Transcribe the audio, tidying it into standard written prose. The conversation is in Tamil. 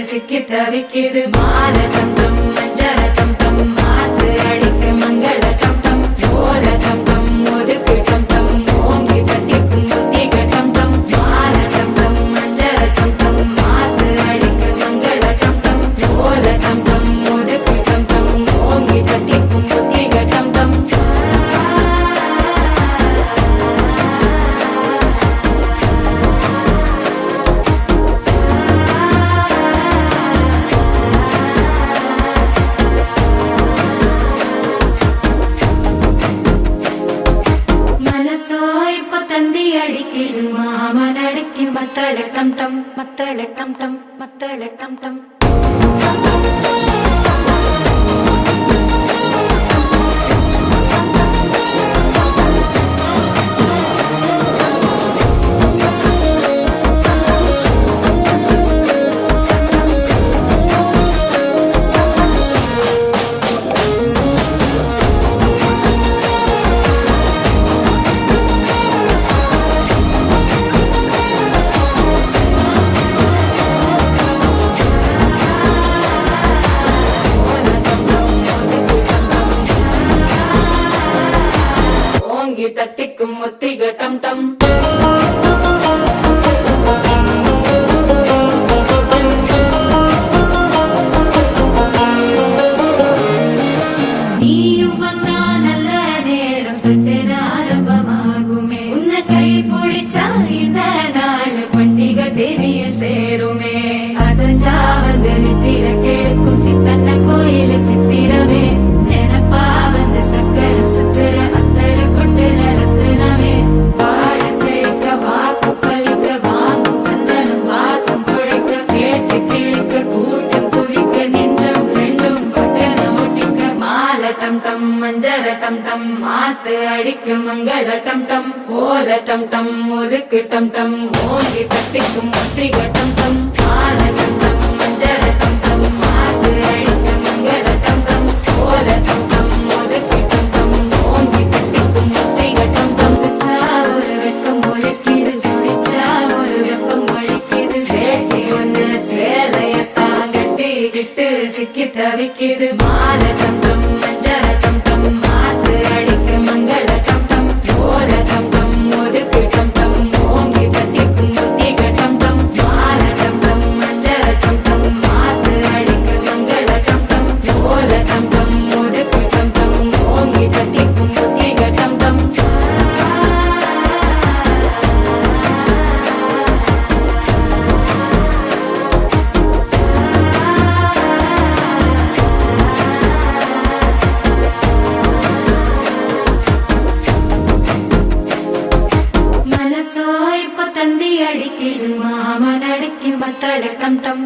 சிக்கி தவிக்குது மால டம் டம் மஞ்சர டம் டம் மாத்து அடிக்க மங்கள டம் டம் ஓல டம் டம் ஒதுக்கு டம் டம் ஓங்கி தட்டிக்கும் புத்திக டம் டம் மால டம் டம் மஞ்சர டம் டம் மாத்து அடிக்க மங்கள டம் டம் ஓல டம் டம் ஒதுக்கு டம் டம் ஓங்கி தட்டிக்கும் புத்திக டம் டம் தந்தி அடிக்குது மாமன் அடிக்கு மத்தள டம் டம் மத்தள டம் டம் மத்தள டம் டம் தட்டிக்கும் முத்திக டம் டம் நீயும் வந்தா நல்ல நேரம் சித்திர ஆரம்பமாகுமே உன்னை கை பிடிச்சா இந்த நாள் பண்டிகை தெரிய சேருமே அசஞ்சா வந்து நித்திர கெடுக்கும் சித்தன்ன கோயில சித்திரமே நினைப்பா வந்து சக்கர சுத்திர டம் டம் மஞ்சர டம் டம் மாத்து அடிக்கு மங்கள டம் டம் ஓல டம் டம் ஒதுக்கு டம் டம் ஓங்கி தட்டிக்கும் முத்திக டம் டம் மால டம் டம் மஞ்சர டம் டம் மாத்து அடிக்கு மங்கள டம் டம் ஓல டம் டம் ஒதுக்கு டம் டம் ஓங்கி தட்டிக்கும் முத்திக டம் டம் ஒரு வெக்கம் ஒலிக்குது குடிச்சா ஒரு வெப்பம் ஒழிக்குது வேட்டி ஒண்ணு சேலையத்தான் கட்டி விட்டு சிக்கி தவிக்குது மால டம் டம் தந்தி அடிக்குது மாமன் அடிக்கு மத்தள டம் டம்